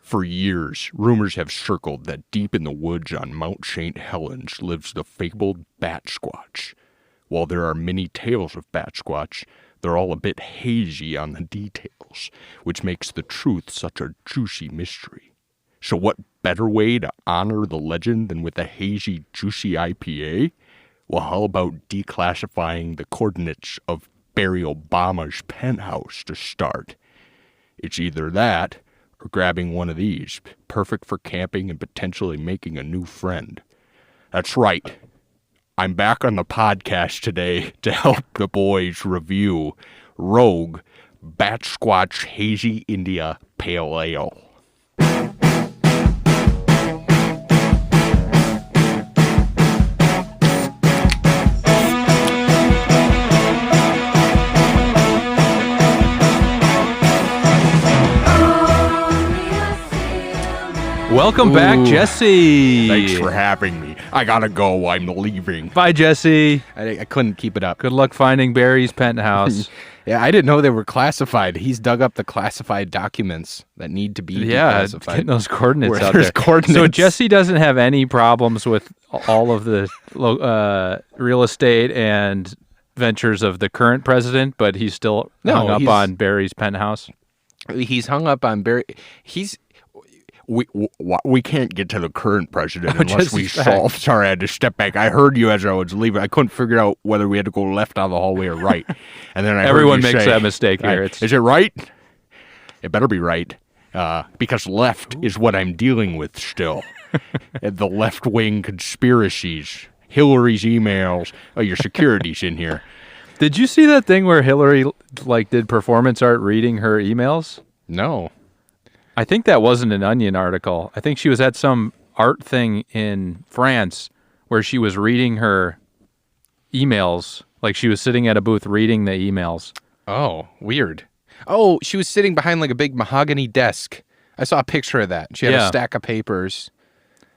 For years, rumors have circled that deep in the woods on Mount St. Helens lives the fabled Batsquatch. While there are many tales of Batsquatch, they're all a bit hazy on the details, which makes the truth such a juicy mystery. So what better way to honor the legend than with a hazy, juicy IPA? Well, how about declassifying the coordinates of Barry Obama's penthouse to start? It's either that, or grabbing one of these, perfect for camping and potentially making a new friend. That's right. I'm back on the podcast today to help the boys review Rogue Batsquatch Hazy India Pale Ale. Welcome back, Jesse. Thanks for having me. I gotta go. I'm leaving. Bye, Jesse. I couldn't keep it up. Good luck finding Barry's penthouse. Yeah, I didn't know they were classified. He's dug up the classified documents that need to be declassified. Getting those coordinates Where out there's there. coordinates. So Jesse doesn't have any problems with all of the real estate and ventures of the current president, but he's still hung up on Barry's penthouse. He's hung up on Barry. We can't get to the current president unless we solve. Sorry, I had to step back. I heard you as I was leaving. I couldn't figure out whether we had to go left down the hallway or right. And then Everyone makes that mistake here. Is it right? It better be right, because left is what I'm dealing with still. The left-wing conspiracies, Hillary's emails. Oh, your security's in here. Did you see that thing where Hillary did performance art reading her emails? No. I think that wasn't an Onion article. I think she was at some art thing in France where she was reading her emails. Like she was sitting at a booth reading the emails. Oh, weird. Oh, she was sitting behind a big mahogany desk. I saw a picture of that. She had a stack of papers.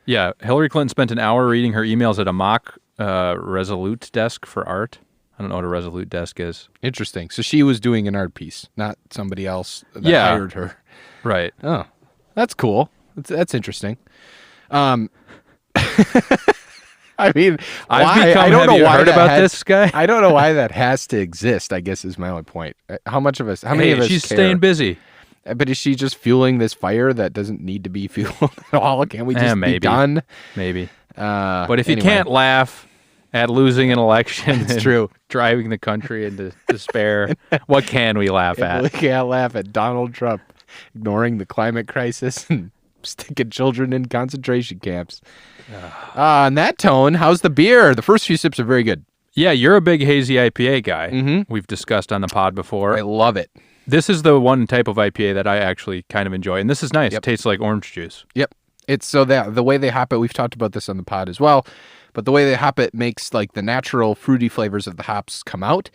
Yeah, Hillary Clinton spent an hour reading her emails at a mock Resolute desk for art. I don't know what a Resolute desk is. Interesting. So she was doing an art piece, not somebody else that hired her. Right. Oh, that's cool. That's interesting. I mean, I don't know why heard about this guy. I don't know why that has to exist, I guess is my only point. How many of us she's care? Staying busy. But is she just fueling this fire that doesn't need to be fueled at all? Can't we just be done? Maybe. But if you can't laugh at losing an election, it's true, driving the country into despair, what can we laugh at? We can't laugh at Donald Trump ignoring the climate crisis and sticking children in concentration camps. On that tone, how's the beer? The first few sips are very good. Yeah, you're a big hazy IPA guy. Mm-hmm. We've discussed on the pod before. I love it. This is the one type of IPA that I actually kind of enjoy, and this is nice. Yep. It tastes like orange juice. Yep. It's so that the way they hop it, we've talked about this on the pod as well, but the way they hop it makes the natural fruity flavors of the hops come out.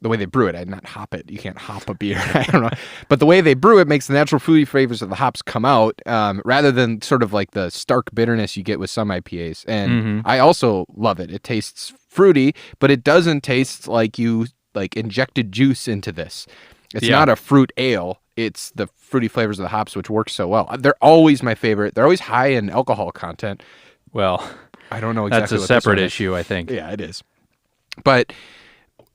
The way they brew it, not hop it. You can't hop a beer. I don't know. But the way they brew it makes the natural fruity flavors of the hops come out rather than sort of the stark bitterness you get with some IPAs. And I also love it. It tastes fruity, but it doesn't taste like you injected juice into this. It's not a fruit ale. It's the fruity flavors of the hops, which works so well. They're always my favorite. They're always high in alcohol content. Well, I don't know exactly that's a separate issue, I think. Yeah, it is. But,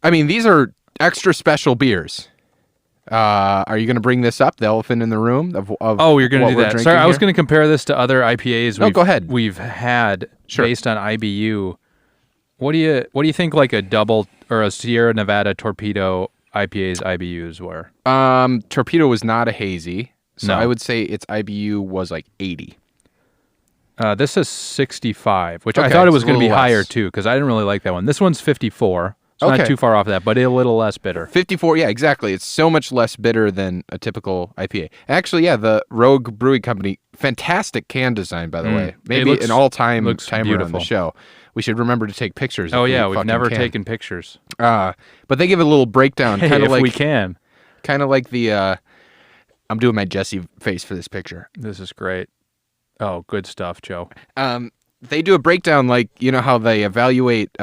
I mean, these are extra special beers. Are you going to bring this up, the elephant in the room? You're going to do that. Sorry, I was going to compare this to other IPAs go ahead. We've had based on IBU. What do you think a double or a Sierra Nevada Torpedo IPA's IBUs were? Torpedo was not a hazy, so no. I would say its IBU was 80. This is 65, which I thought it was going to be higher too, because I didn't really like that one. This one's 54. It's not too far off that, but a little less bitter. 54, yeah, exactly. It's so much less bitter than a typical IPA. Actually, yeah, the Rogue Brewing Company, fantastic can design, by the way. Maybe an all-time timer on the show. We should remember to take pictures. Oh, yeah, we've never taken pictures. But they give it a little breakdown. If we can. Kind of like the, I'm doing my Jesse face for this picture. This is great. Oh, good stuff, Joe. They do a breakdown how they evaluate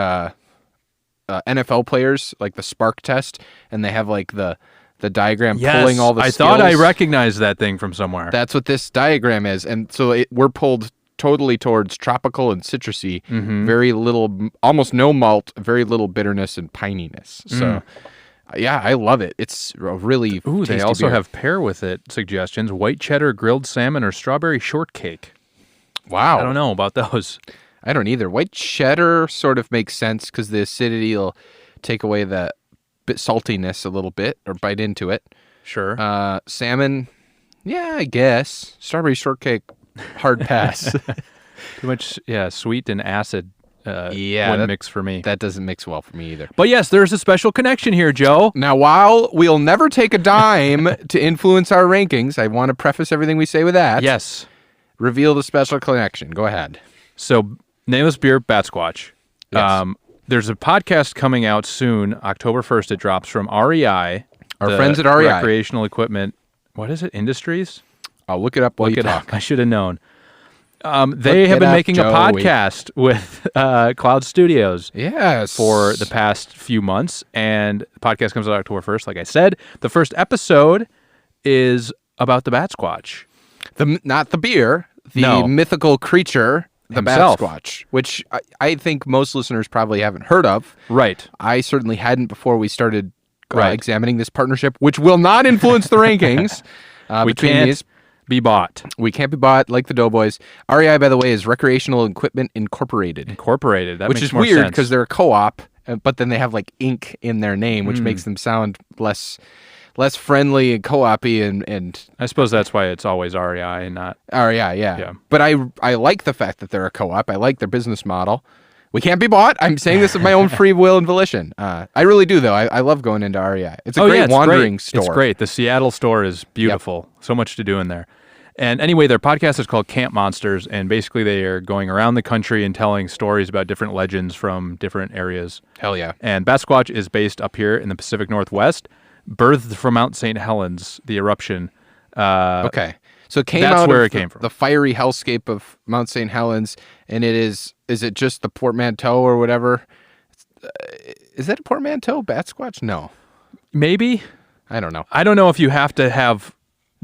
NFL players, the Spark test, and they have the the diagram Yes, pulling all the I skills. thought I recognized that thing from somewhere. That's what this diagram is. And so we're pulled totally towards tropical and citrusy, very little, almost no malt, very little bitterness and pininess. So, yeah, I love it. It's a really Ooh, they tasty also beer. have pair with it suggestions: white cheddar, grilled salmon, or strawberry shortcake. Wow. I don't know about those. I don't either. White cheddar sort of makes sense because the acidity will take away the bit saltiness a little bit or bite into it. Sure. Salmon, yeah, I guess. Strawberry shortcake, hard pass. Too much, sweet and acid Yeah, wouldn't mix for me. That doesn't mix well for me either. But yes, there's a special connection here, Joe. Now, while we'll never take a dime to influence our rankings, I want to preface everything we say with that. Yes. Reveal the special connection. Go ahead. So, nameless beer, Batsquatch. Yes. There's a podcast coming out soon, October 1st. It drops from REI. Our the friends at REI. Recreational Equipment. What is it? Industries? I'll look it up while you talk. I should have known. They have been making a podcast with Cloud Studios Yes. for the past few months, and the podcast comes out October 1st, like I said. The first episode is about the Batsquatch. Not the beer, the mythical creature, the Himself. Batsquatch, which I think most listeners probably haven't heard of. Right. I certainly hadn't before we started Right. examining this partnership, which will not influence the rankings. We between can't these. be bought. We can't be bought like the Doughboys. REI, by the way, is Recreational Equipment Incorporated. That Which makes is more weird sense. because they're a co-op, but then they have like Inc. in their name, which makes them sound less friendly and co-op-y and I suppose that's why it's always REI and not... yeah. But I like the fact that they're a co-op. I like their business model. We can't be bought. I'm saying this of my own free will and volition. I really do, though. I love going into REI. It's a great wandering store. It's great. The Seattle store is beautiful. Yep. So much to do in there. And anyway, their podcast is called Camp Monsters, and basically they are going around the country and telling stories about different legends from different areas. Hell yeah. And Batsquatch is based up here in the Pacific Northwest, birthed from Mount St. Helens, the eruption. Okay. So it came That's out where of it came from. The fiery hellscape of Mount St. Helens, and is it just the portmanteau or whatever? Is that a portmanteau, Batsquatch? No. Maybe. I don't know. I don't know if you have to have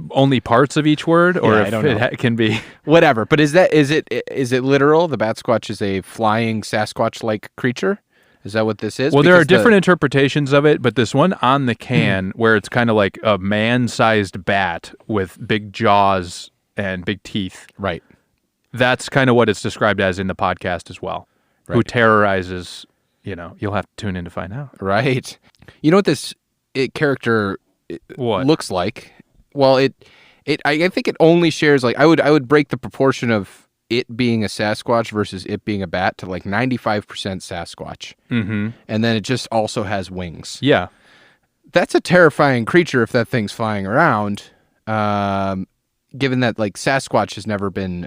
only parts of each word or Yeah, if I don't know. it can be... Whatever. But is it literal? The Batsquatch is a flying Sasquatch-like creature? Is that what this is? Well, there are Because different interpretations of it, but this one on the can where it's kind of like a man-sized bat with big jaws and big teeth. Right. That's kind of what it's described as in the podcast as well. Right. Who terrorizes, you'll have to tune in to find out. Right. You know what this character What? looks like? Well, I think it only shares like I would break the proportion of it being a Sasquatch versus it being a bat to like 95% Sasquatch. Mm-hmm. And then it just also has wings. Yeah. That's a terrifying creature if that thing's flying around. Given that like Sasquatch has never been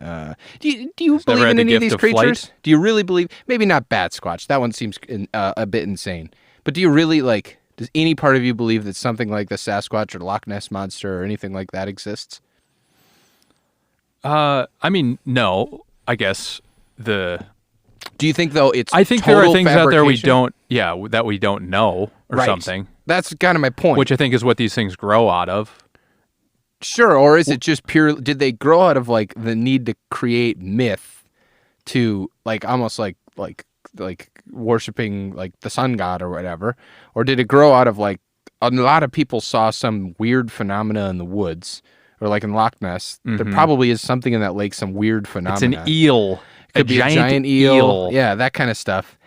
do you believe had in the any of gift these of creatures? flight? Do you really believe? Maybe not Batsquatch. That one seems a bit insane. But do you really like does any part of you believe that something like the Sasquatch or Loch Ness Monster or anything like that exists? I mean, no, I guess Do you think though it's I think there are total things out there we fabrication? that we don't know or Right. something, That's kind of my point. which I think is what these things grow out of. Sure, or is it just pure? Did they grow out of like the need to create myth, to like almost like worshiping like the sun god or whatever, or did it grow out of like a lot of people saw some weird phenomena in the woods or like in Loch Ness? There probably is something in that lake, some weird phenomena. It's an eel. Could be a giant eel. Yeah, that kind of stuff.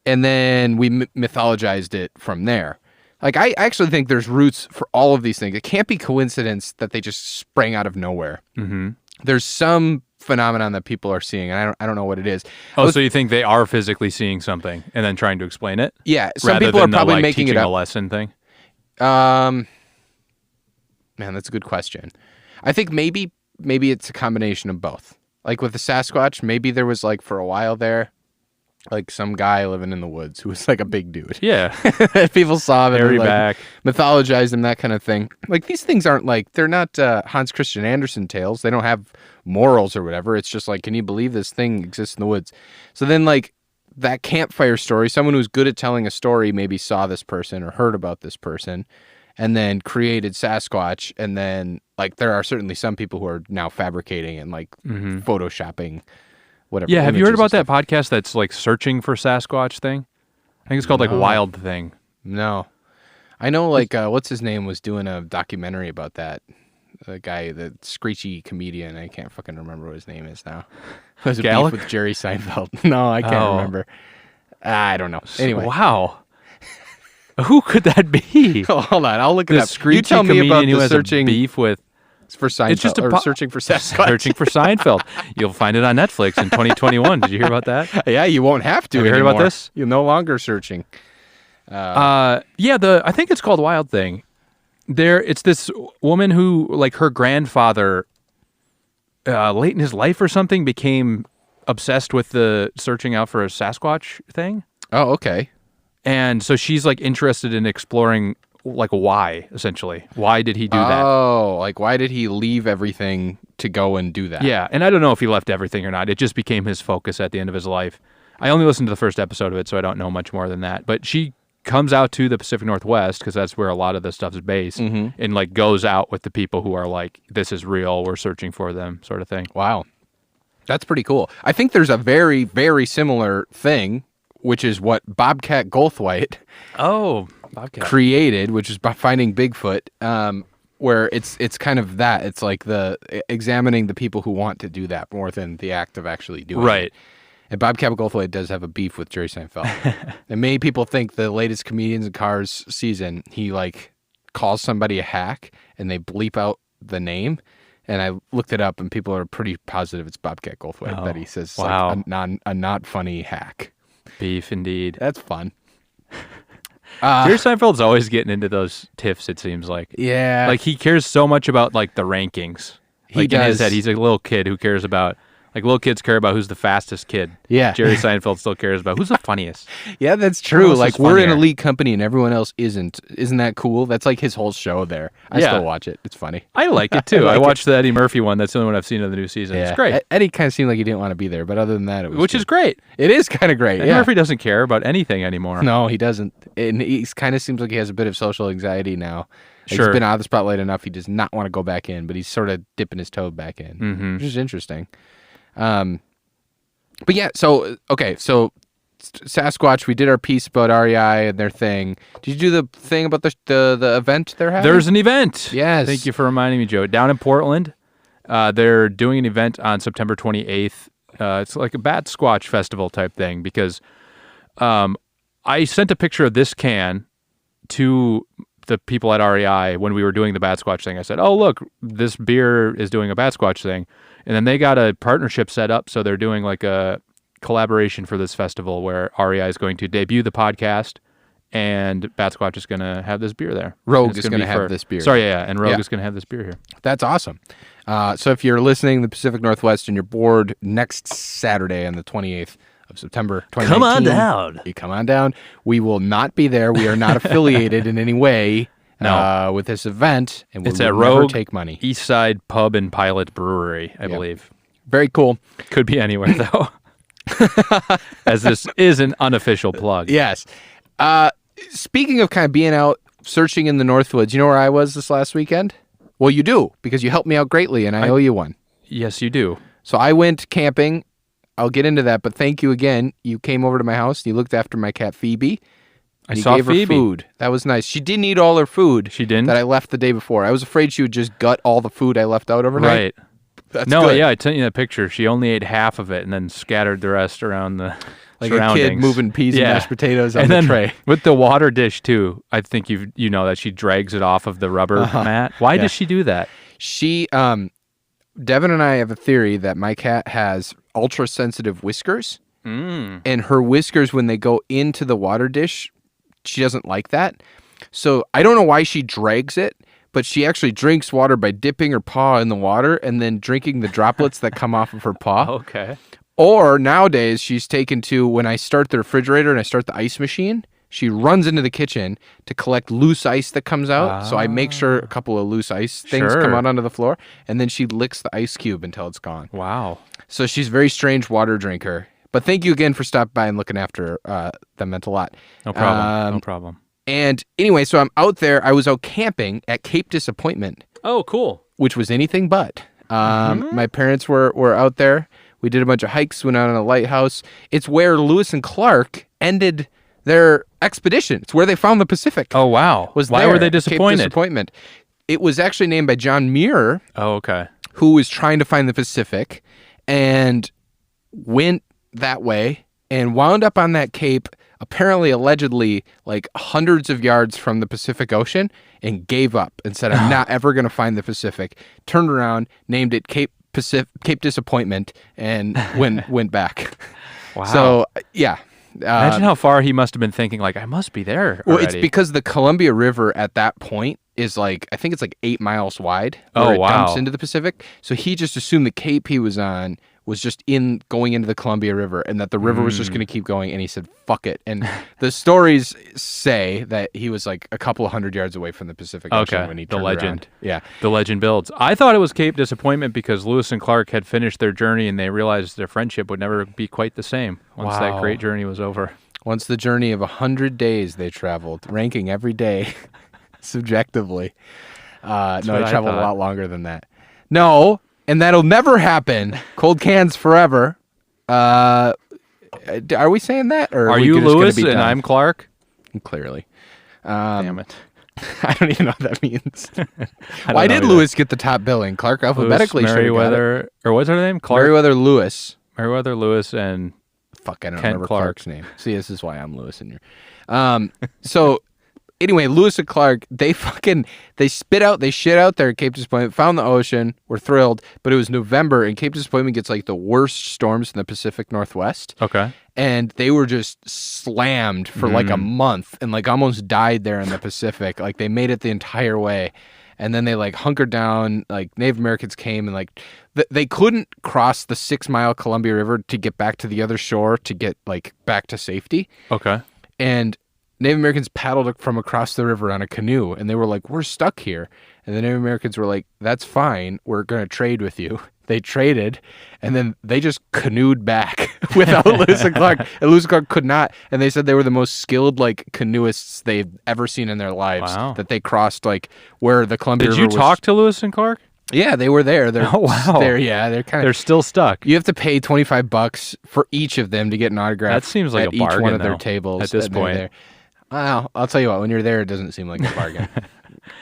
And then we mythologized it from there. Like, I actually think there's roots for all of these things. It can't be coincidence that they just sprang out of nowhere. Mm-hmm. There's some phenomenon that people are seeing, and I don't know what it is. Oh, so you think they are physically seeing something and then trying to explain it? Yeah, some rather people are than the, probably like, making it teaching up. a lesson thing? Man, that's a good question. I think maybe it's a combination of both. Like with the Sasquatch, maybe there was like for a while there, like some guy living in the woods who was like a big dude. Yeah. People saw him Hairy and like, back. mythologized him, that kind of thing. Like these things aren't like, they're not Hans Christian Andersen tales. They don't have morals or whatever. It's just like, can you believe this thing exists in the woods? So then like that campfire story, someone who's good at telling a story maybe saw this person or heard about this person. and then created Sasquatch, and then like there are certainly some people who are now fabricating and like photoshopping whatever. Yeah, have you heard images about and that podcast that's like searching for Sasquatch thing? I think it's called like Wild Thing. stuff. No. I know like what's his name was doing a documentary about that. The guy, the screechy comedian, I can't fucking remember what his name is now. It was a beef with Jerry Seinfeld. No, I can't remember. I don't know. Anyway. Wow. Who could that be? Hold on, I'll look it The up. screechy You tell me comedian about who the has searching a beef with for Seinfeld, It's just a or searching for Sasquatch. Searching for Seinfeld. You'll find it on Netflix in 2021. Did you hear about that? Yeah, you won't have to. Have you heard about this? You're no longer searching. I think it's called Wild Thing. It's this woman who, like, her grandfather, late in his life or something, became obsessed with the searching out for a Sasquatch thing. Oh, okay. And so she's like interested in exploring like why, essentially. Why did he do that? Oh, like why did he leave everything to go and do that? Yeah, and I don't know if he left everything or not. It just became his focus at the end of his life. I only listened to the first episode of it, so I don't know much more than that. But she comes out to the Pacific Northwest because that's where a lot of this stuff is based, and like goes out with the people who are like, this is real, we're searching for them, sort of thing. Wow. That's pretty cool. I think there's a very, very similar thing, which is what Bobcat Goldthwait created, which is by finding Bigfoot, where it's kind of that. It's like the examining the people who want to do that more than the act of actually doing it. And Bobcat Goldthwait does have a beef with Jerry Seinfeld. And many people think the latest Comedians in Cars season, he like calls somebody a hack and they bleep out the name. And I looked it up and people are pretty positive it's Bobcat Goldthwait that he says like a not funny hack. Beef indeed. That's fun. Jerry Seinfeld's always getting into those tiffs, it seems like. Yeah. Like he cares so much about like the rankings. Like He in his does. head, he's a little kid who cares about, like little kids care about who's the fastest kid. Yeah. Jerry Seinfeld still cares about who's the funniest. Yeah, that's Who true. else Like is we're an funnier? elite company and everyone else isn't. Isn't that cool? That's like his whole show there. I Yeah. still watch it. It's funny. I like it too. I I like watched the Eddie Murphy one. That's the only one I've seen of the new season. It's great. Eddie kind of seemed like he didn't want to be there, but other than that, it was Which good. is great. It is kind of great. Eddie yeah. Murphy doesn't care about anything anymore. No, he doesn't. And he kind of seems like he has a bit of social anxiety now. Like, Sure. He's been out of the spotlight enough. He does not want to go back in, but he's sort of dipping his toe back in, which is interesting. But yeah, so Sasquatch, we did our piece about REI and their thing. Did you do the thing about the event they're having? There's an event. Yes. Thank you for reminding me, Joe. Down in Portland, they're doing an event on September 28th. It's like a Batsquatch festival type thing because I sent a picture of this can to the people at REI when we were doing the Batsquatch thing. I said, oh, look, this beer is doing a Batsquatch thing. And then they got a partnership set up, so they're doing like a collaboration for this festival where REI is going to debut the podcast and Batsquatch is going to have this beer there. Rogue is going to have this beer. Sorry, and Rogue is going to have this beer here. That's awesome. So if you're listening in the Pacific Northwest and you're bored next Saturday on the 28th of September 2019, Come on down. You come on down. We will not be there. We are not affiliated in any way with this event, and we It's will at never Rogue take money. East Side Pub and Pilot Brewery, I believe. Very cool. Could be anywhere, though. As this is an unofficial plug. Yes. Speaking of kind of being out searching in the Northwoods, you know where I was this last weekend? Well, you do, because you helped me out greatly, and I owe you one. Yes, you do. So I went camping. I'll get into that, but thank you again. You came over to my house, and you looked after my cat, Phoebe. And you saw gave her Phoebe. food. That was nice. She didn't eat all her food. She didn't? That I left the day before. I was afraid she would just gut all the food I left out overnight. Right. That's No, good. yeah, I sent you that picture. She only ate half of it and then scattered the rest around the Like surroundings. a kid moving peas and mashed potatoes on and the then tray. With the water dish, too, I think you know that she drags it off of the rubber mat. Why does she do that? She, Devin and I have a theory that my cat has ultra sensitive whiskers, and her whiskers, when they go into the water dish, she doesn't like that. So I don't know why she drags it, but she actually drinks water by dipping her paw in the water and then drinking the droplets that come off of her paw. Okay. Or nowadays, she's taken to, when I start the refrigerator and I start the ice machine, she runs into the kitchen to collect loose ice that comes out. So I make sure a couple of loose ice things come out onto the floor, and then she licks the ice cube until it's gone. Wow. So she's a very strange water drinker. But thank you again for stopping by and looking after her. That meant a lot. No problem. No problem. And anyway, so I'm out there. I was out camping at Cape Disappointment, Oh, cool. which was anything but. My parents were out there. We did a bunch of hikes, went out on a lighthouse. It's where Lewis and Clark ended their expedition. It's where they found the Pacific. Oh, wow. Why were they disappointed? Cape Disappointment. It was actually named by John Muir, Oh, okay. who was trying to find the Pacific and went that way and wound up on that cape, apparently, allegedly, like hundreds of yards from the Pacific Ocean, and gave up and said, I'm not ever going to find the Pacific. Turned around, named it Cape Disappointment, and went back. Wow. So, yeah. Imagine how far he must have been thinking, like, I must be there already. Well, it's because the Columbia River at that point is like, I think it's like 8 miles wide. Where it dumps into the Pacific. So he just assumed the cape he was on was just going into the Columbia River, and that the river was just going to keep going, and he said, fuck it. And the stories say that he was like a couple of 100 yards away from the Pacific Ocean when he turned legend. around. Yeah. The legend builds. I thought it was Cape Disappointment because Lewis and Clark had finished their journey and they realized their friendship would never be quite the same once that great journey was over. Once the journey of 100 days they traveled, ranking every day subjectively. No, they traveled a lot longer than that. No, and that'll never happen. Cold cans forever. Are we saying that? Or are you Lewis and I'm Clark? Clearly. Damn it. I don't even know what that means. Why did Lewis get the top billing? Clark alphabetically should have got it. Or what's her name? Clark. Meriwether Lewis. Meriwether Lewis and Fuck, I don't Kent remember Clark. Clark's name. See, this is why I'm Lewis and you're. So anyway, Lewis and Clark, they shit out there at Cape Disappointment, found the ocean, were thrilled, but it was November, and Cape Disappointment gets like the worst storms in the Pacific Northwest. Okay. And they were just slammed for like a month and like almost died there in the Pacific. Like they made it the entire way. And then they like hunkered down, like Native Americans came and like they couldn't cross the 6 mile Columbia River to get back to the other shore to get like back to safety. Okay. And Native Americans paddled from across the river on a canoe, and they were like, we're stuck here. And the Native Americans were like, that's fine. We're going to trade with you. They traded, and then they just canoed back without Lewis and Clark. And Lewis and Clark could not. And they said they were the most skilled like canoeists they've ever seen in their lives. Wow. That they crossed like where the Columbia River was. Did you talk to Lewis and Clark? Yeah, they were there. Oh, wow. They're still stuck. You have to pay $25 for each of them to get an autograph. That seems like at a bargain, each one of though, their tables at this point. Well, I'll tell you what, when you're there, it doesn't seem like a bargain.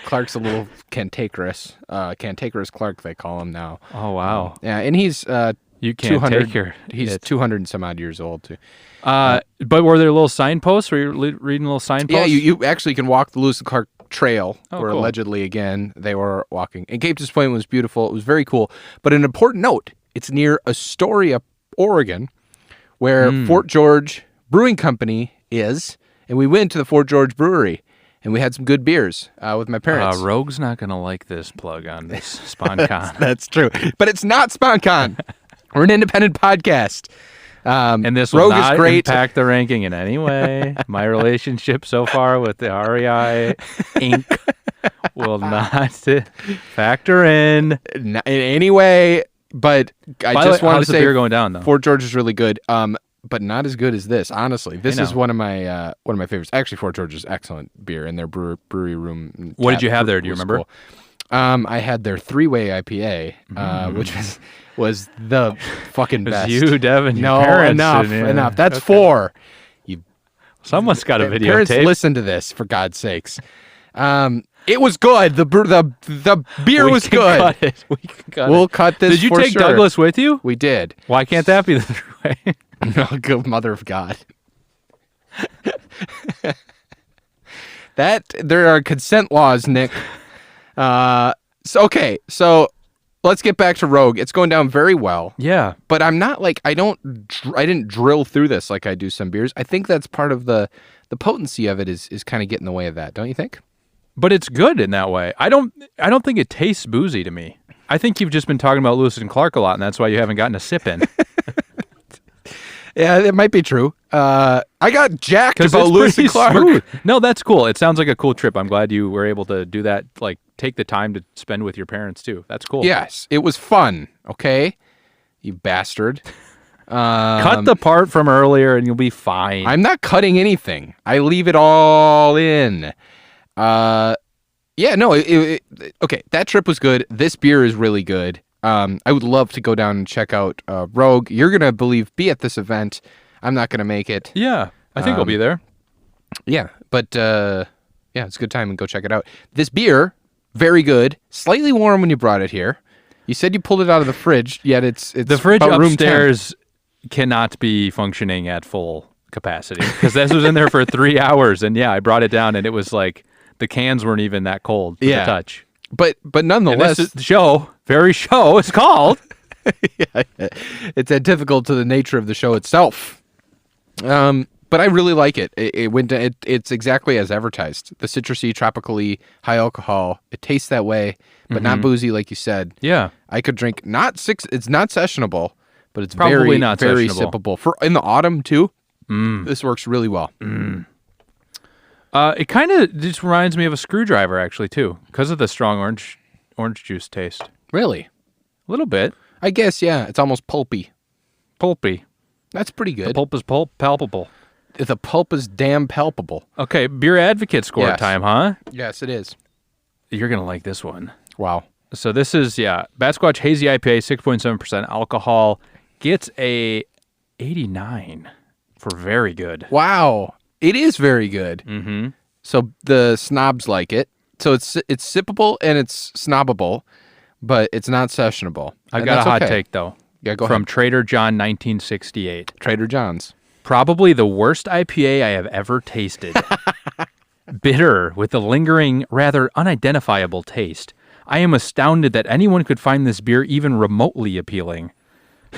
Clark's a little cantankerous. Cantankerous Clark, they call him now. Oh, wow. Yeah, and he's you can't 200, take your he's 200 and some odd years old, too. But were there little signposts? Were you reading little signposts? Yeah, you actually can walk the Lewis and Clark Trail, where cool. allegedly, again, they were walking. And Cape Disappointment was beautiful. It was very cool. But an important note, it's near Astoria, Oregon, where Fort George Brewing Company is. And we went to the Fort George Brewery, and we had some good beers with my parents. Rogue's not going to like this plug on this SpawnCon. That's true. But it's not SpawnCon. We're an independent podcast. And this will Rogue not is great. impact the ranking in any way. My relationship so far with the REI Inc. will not factor in any way. But I just want to say, the beer going down though? Fort George is really good. But not as good as this. Honestly, this is one of my favorites. Actually, Fort George is excellent beer in their brewery room. What did you have there? Do you remember? Cool. I had their 3-way IPA, which was the fucking best. You, Devin, your no, parents. enough. That's okay. 4. Someone's got a videotape. Parents, listen to this for God's sakes. It was good. The beer was good. Cut it. We'll cut this. Did you take sure. Douglas with you? We did. Why can't that be the 3-way? No, good mother of God. There are consent laws, Nick. So let's get back to Rogue. It's going down very well. Yeah. But I'm not like, I didn't drill through this like I do some beers. I think that's part of the potency of it is kind of getting in the way of that, don't you think? But it's good in that way. I don't think it tastes boozy to me. I think you've just been talking about Lewis and Clark a lot, and that's why you haven't gotten a sip in. Yeah, it might be true. I got jacked about Lewis and Clark. Smooth. No, that's cool. It sounds like a cool trip. I'm glad you were able to do that, like take the time to spend with your parents too. That's cool. Yes, it was fun, okay? You bastard. Cut the part from earlier and you'll be fine. I'm not cutting anything. I leave it all in. Yeah, no, okay, that trip was good. This beer is really good. I would love to go down and check out Rogue. You're going to be at this event. I'm not going to make it. Yeah, I think I'll be there. Yeah, but yeah, it's a good time and go check it out. This beer, very good. Slightly warm when you brought it here. You said you pulled it out of the fridge, yet it's the fridge about room upstairs cannot be functioning at full capacity because this was in there for 3 hours, and yeah, I brought it down and it was like the cans weren't even that cold to the touch. But nonetheless, the show is called. Yeah, it's antithetical to the nature of the show itself. But I really like it. It's exactly as advertised. The citrusy, tropically, high alcohol. It tastes that way, but not boozy, like you said. Yeah, I could drink it's not sessionable, but it's probably not very sessionable. sippable for in the autumn too. This works really well. It kind of just reminds me of a screwdriver, actually, too, because of the strong orange juice taste. Really, a little bit. I guess, yeah. It's almost pulpy. Pulpy. That's pretty good. The pulp is palpable. The pulp is damn palpable. Okay, beer advocate score time, huh? Yes, it is. You're gonna like this one. Wow. So this is Batsquatch Hazy IPA, 6.7% alcohol, gets a 89 for very good. Wow. It is very good. Mm-hmm. So the snobs like it. So it's sippable and it's snobbable, but it's not sessionable. I've got a hot take, though. Yeah, go From ahead. Trader John 1968. Trader John's. Probably the worst IPA I have ever tasted. Bitter, with a lingering, rather unidentifiable taste. I am astounded that anyone could find this beer even remotely appealing.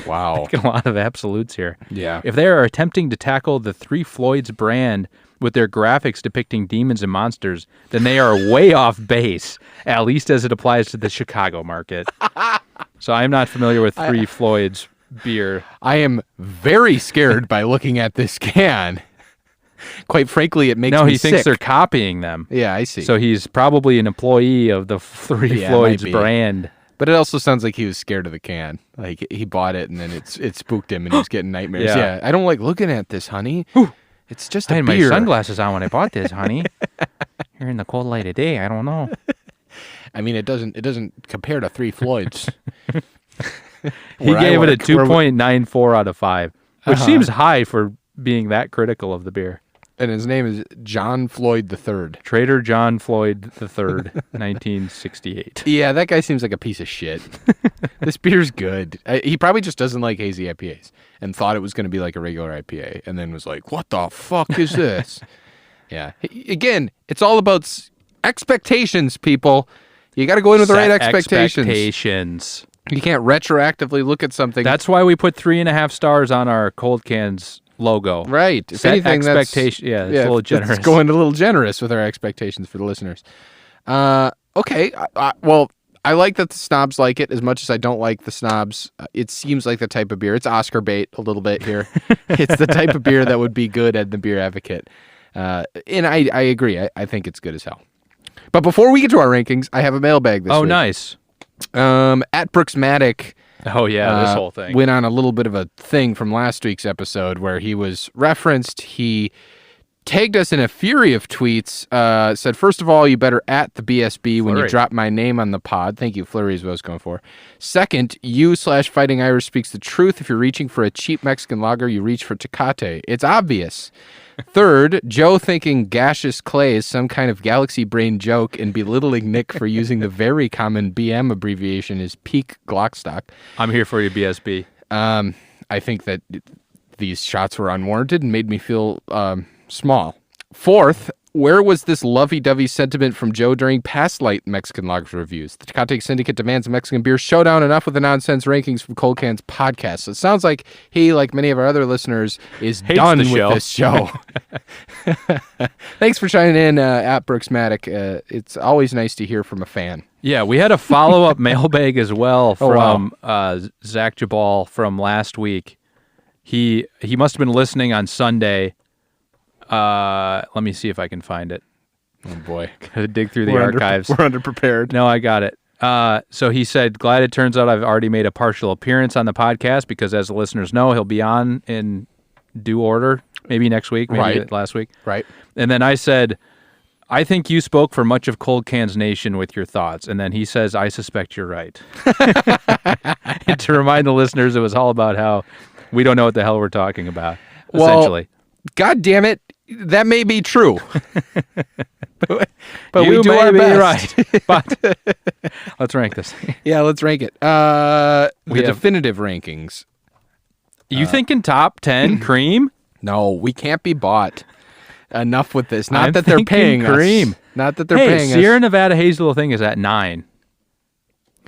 Wow. A lot of absolutes here. Yeah. If they are attempting to tackle the Three Floyds brand with their graphics depicting demons and monsters, then they are way off base, at least as it applies to the Chicago market. So I'm not familiar with Three Floyds beer. I am very scared by looking at this can. Quite frankly, it makes me sick. No, he thinks they're copying them. Yeah, I see. So he's probably an employee of the Three Floyds brand. But it also sounds like he was scared of the can. Like he bought it and then it spooked him and he was getting nightmares. Yeah, I don't like looking at this, honey. It's just a I had beer. my sunglasses on when I bought this, honey. Here in the cold light of day, I don't know. I mean, it doesn't compare to Three Floyds. He gave it a 2.94 out of 5, which seems high for being that critical of the beer. And his name is John Floyd III. Trader John Floyd III, 1968. Yeah, that guy seems like a piece of shit. This beer's good. He probably just doesn't like hazy IPAs and thought it was going to be like a regular IPA and then was like, what the fuck is this? Yeah. Again, it's all about expectations, people. You got to go in with the right expectations. You can't retroactively look at something. That's why we put 3.5 stars on our cold cans logo. Right. If Set anything, expectation. Yeah, it's a little generous. It's going a little generous with our expectations for the listeners. Okay. Well, I like that the snobs like it as much as I don't like the snobs. It seems like the type of beer. It's Oscar bait a little bit here. It's the type of beer that would be good at the Beer Advocate. And I agree. I think it's good as hell. But before we get to our rankings, I have a mailbag this week. Oh, nice. At Brooksmatic. Oh, yeah, this whole thing. Went on a little bit of a thing from last week's episode where he was referenced. He tagged us in a fury of tweets, said, first of all, you better at the BSB when you drop my name on the pod. Thank you, Flurry is what I was going for. Second, you/Fighting Irish speaks the truth. If you're reaching for a cheap Mexican lager, you reach for Tecate. It's obvious. Third, Joe thinking gaseous clay is some kind of galaxy brain joke and belittling Nick for using the very common BM abbreviation is peak Glockstock. I'm here for you, BSB. I think that these shots were unwarranted and made me feel small. Fourth, where was this lovey-dovey sentiment from Joe during past light Mexican lager reviews? The Tecate Syndicate demands a Mexican beer showdown. Enough with the nonsense rankings from Cold Can's podcast. So it sounds like he, like many of our other listeners, is done with this show. Thanks for chiming in at Brooksmatic. It's always nice to hear from a fan. Yeah, we had a follow-up mailbag as well from Zach Jabal from last week. He must have been listening on Sunday. Let me see if I can find it. Oh boy. Gotta dig through the archives. We're underprepared. No, I got it. So he said, glad it turns out I've already made a partial appearance on the podcast because, as the listeners know, he'll be on in due order, maybe next week, maybe last week. Right. And then I said, I think you spoke for much of Cold Cans Nation with your thoughts. And then he says, I suspect you're right. And to remind the listeners, it was all about how we don't know what the hell we're talking about, essentially. God damn it. That may be true. but you we do our best. Right. But let's rank this. Yeah, let's rank it. The definitive rankings. You thinking top 10 cream? No, we can't be bought. Enough with this. Not I'm that they're paying cream. us. Not that they're paying us. Sierra Nevada Hazy Little Thing is at 9.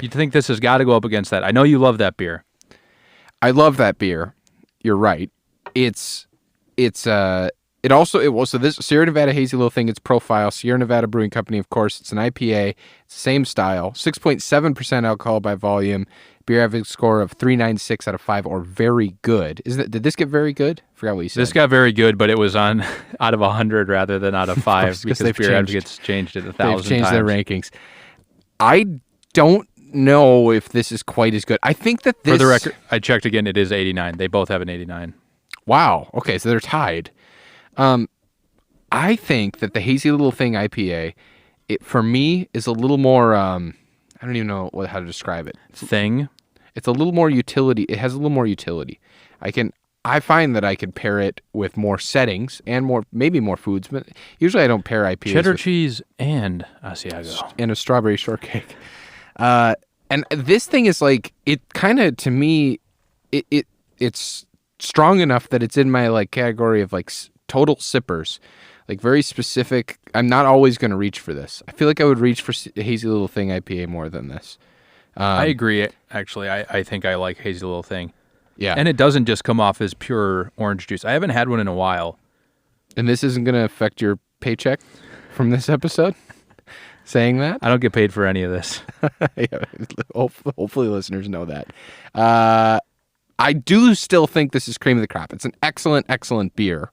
You think this has got to go up against that? I know you love that beer. I love that beer. You're right. So this Sierra Nevada Hazy Little Thing, its profile, Sierra Nevada Brewing Company, of course, it's an IPA, it's the same style, 6.7% alcohol by volume, beer average score of 3.96 out of 5, or very good. Did this get very good? I forgot what you said. This got very good, but it was on out of 100 rather than out of 5 because beer average gets changed it 1,000 times. They've changed their rankings. I don't know if this is quite as good. I think that this... For the record, I checked again, it is 89. They both have an 89. Wow. Okay, so they're tied. I think that the Hazy Little Thing IPA, for me, is a little more, I don't even know how to describe it. Thing? It's a little more utility. It has a little more utility. I find that I could pair it with more settings and maybe more foods, but usually I don't pair IPAs cheddar cheese and Asiago. And a strawberry shortcake. And this thing is like, it kind of, to me, it's strong enough that it's in my category of total sippers, very specific. I'm not always going to reach for this. I feel like I would reach for Hazy Little Thing IPA more than this. I agree. Actually, I think I like Hazy Little Thing. Yeah. And it doesn't just come off as pure orange juice. I haven't had one in a while. And this isn't going to affect your paycheck from this episode? Saying that? I don't get paid for any of this. Yeah, hopefully listeners know that. I do still think this is cream of the crop. It's an excellent, excellent beer.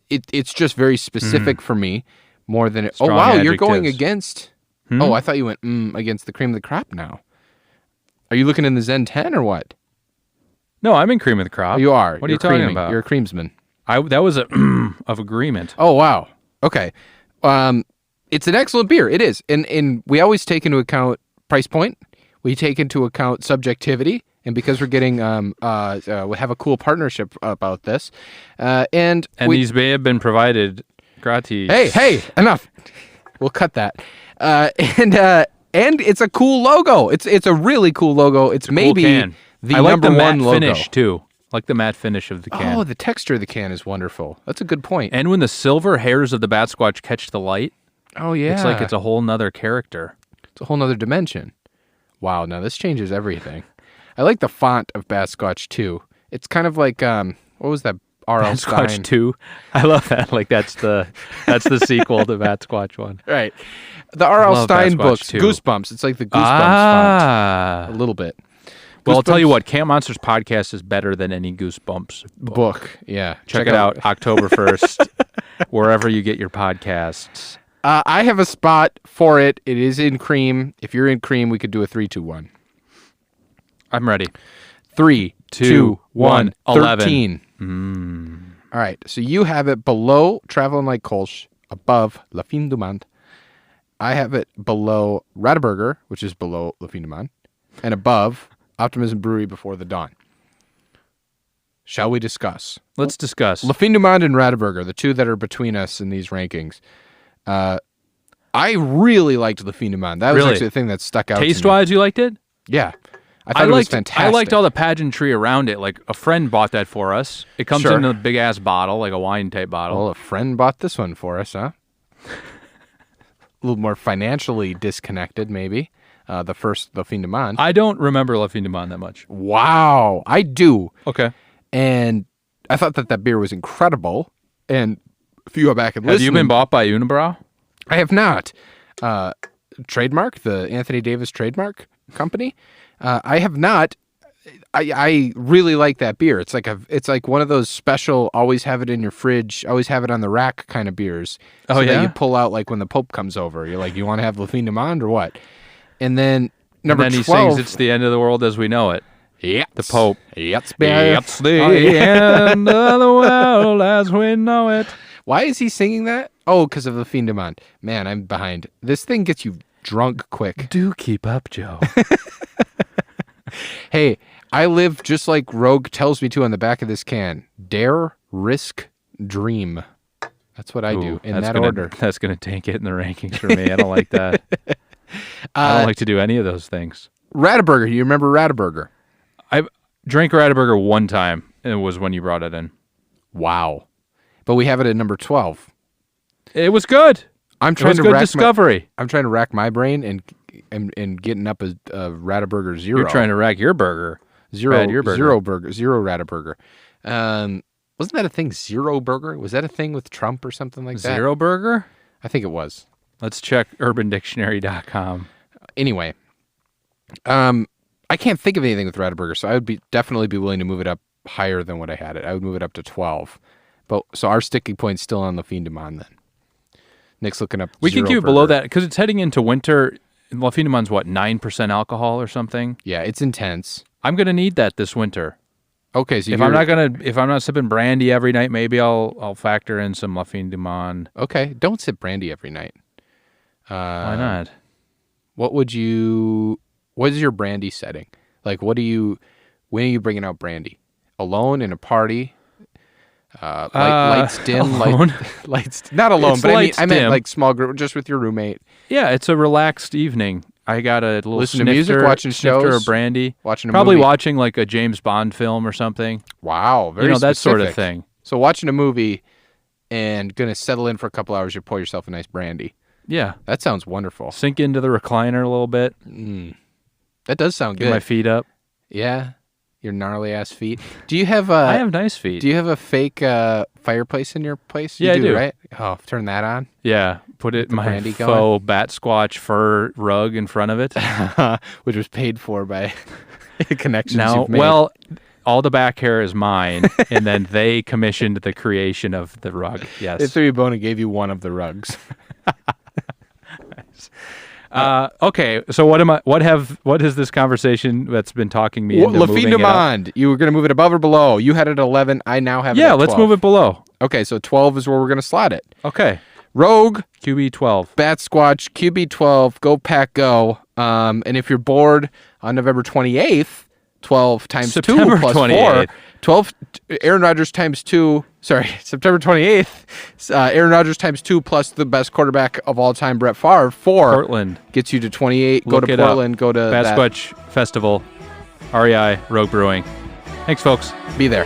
It's just very specific for me more than it. Strong oh, wow, adjectives. You're going against. Oh, I thought you went against the cream of the crop now. Are you looking in the Zen 10 or what? No, I'm in cream of the crop. Oh, you are. What are you talking about? You're a creamsman. That was a of agreement. Oh, wow. Okay. It's an excellent beer. It is. And we always take into account price point. We take into account subjectivity. And because we're getting, we have a cool partnership about this. And these may have been provided gratis. Hey, enough. We'll cut that. And it's a cool logo. It's a really cool logo. It's maybe cool the number one logo. Finish too. Like the matte finish of the can. Oh, the texture of the can is wonderful. That's a good point. And when the silver hairs of the Batsquatch catch the light, oh yeah, it's like it's a whole nother character. It's a whole nother dimension. Wow, now this changes everything. I like the font of Batsquatch 2. It's kind of like what was that? R.L. Stein. Batsquatch 2. I love that. Like that's the sequel to Batsquatch 1. Right. The R.L. Stein Batsquatch books, 2. Goosebumps. It's like the Goosebumps font. A little bit. Well, I'll tell you what, Camp Monsters podcast is better than any Goosebumps book. Yeah. Check it out October 1st, wherever you get your podcasts. I have a spot for it. It is in cream. If you're in cream, we could do a 3-2-1. I'm ready. 3, 2, 1, 11. 13. All right. So you have it below Traveling Like Kolsch, above La Fin du Monde. I have it below Radaburger, which is below La Fin du Monde, and above Optimism Brewery Before the Dawn. Shall we discuss? Let's discuss. La Fin du Monde and Radaburger, the two that are between us in these rankings. I really liked La Fin du Monde. That was actually the thing that stuck out to me. Taste-wise, you liked it? Yeah. I thought it was fantastic. I liked all the pageantry around it. Like, a friend bought that for us. It comes in a big-ass bottle, like a wine-type bottle. Well, a friend bought this one for us, huh? A little more financially disconnected, maybe. The first La Fin du Monde. I don't remember La Fin du Monde that much. Wow. I do. Okay. And I thought that beer was incredible. And if you go back and listen... Have you been bought by Unibrow? I have not. Trademark, the Anthony Davis trademark company. I have not. I really like that beer. It's like one of those special, always have it in your fridge, always have it on the rack kind of beers. Oh, that yeah? you pull out like when the Pope comes over. You're like, you want to have La Fin du Monde or what? And then number and then 12. he sings "It's the End of the World as We Know It." Yes. The Pope. It's It's the end of the world as we know it. Why is he singing that? Oh, because of La Fin du Monde. Man, I'm behind. This thing gets you drunk quick. Do keep up, Joe. Hey, I live just like Rogue tells me to on the back of this can. Dare, risk, dream. That's what I do in that order. That's going to tank it in the rankings for me. I don't like that. I don't like to do any of those things. Rataburger. You remember Rataburger? I drank Rataburger one time, and it was when you brought it in. Wow. But we have it at number 12. It was good. I'm trying it was to good rack discovery. I'm trying to rack my brain and getting up a Rataburger zero. You're trying to rack your burger. Zero burger. Zero Rataburger. Wasn't that a thing? Zero Burger? Was that a thing with Trump or something like that? Zero burger? I think it was. Let's check UrbanDictionary.com. Anyway, I can't think of anything with Rataburger, so I would definitely be willing to move it up higher than what I had it. I would move it up to 12. But so our sticking point's still on La Fin du Monde then. Nick's looking up. We Zero can keep it Burger. below that because it's heading into winter. La Fin du Monde's what, 9% alcohol or something? Yeah, it's intense. I'm gonna need that this winter. Okay, so if I'm not sipping brandy every night, maybe I'll factor in some La Fin du Monde. Okay, don't sip brandy every night. Why not? What is your brandy setting? Like, when are you bringing out brandy? Alone in a party? Lights dim, alone? Not alone, It's but lights I meant dim. like small group, just with your roommate. Yeah, it's a relaxed evening. I got a little Listen to music, watching snifter shows, of brandy, watching a probably movie. watching like a James Bond film or something. Wow, very that sort of specific. thing. So watching a movie and gonna settle in for a couple hours, you pour yourself a nice brandy. Yeah, That sounds wonderful. sink into the recliner a little bit. That does sound Get good. my feet up. Yeah, your gnarly ass feet. Do you have I have nice feet. Do you have a fake fireplace in your place? Yeah, I do. Right? Oh, turn that on. Yeah, put it the my brandy faux Batsquatch fur rug in front of it. Which was paid for by connections Now, you've made. well, all the back hair is mine, and then they commissioned the creation of the rug. Yes. They threw you a bone and gave you one of the rugs. Okay, so what is this conversation that's been talking me into La moving Fin du it up? Monde. You were going to move it above or below. You had it at 11. I now have it Yeah, at 12. let's move it below. Okay, so 12 is where we're going to slot it. Okay. Rogue, QB12. Batsquatch, QB12, Go Pack Go. And if you're bored on November 28th, 12 times September 2 plus 28th. 4. 12, Aaron Rodgers times 2. Sorry, September 28th. Aaron Rodgers times 2 plus the best quarterback of all time, Brett Favre. 4 Portland. gets you to 28. Look Go to it up. Portland. Go to Batsquatch Festival. REI, Rogue Brewing. Thanks, folks. Be there.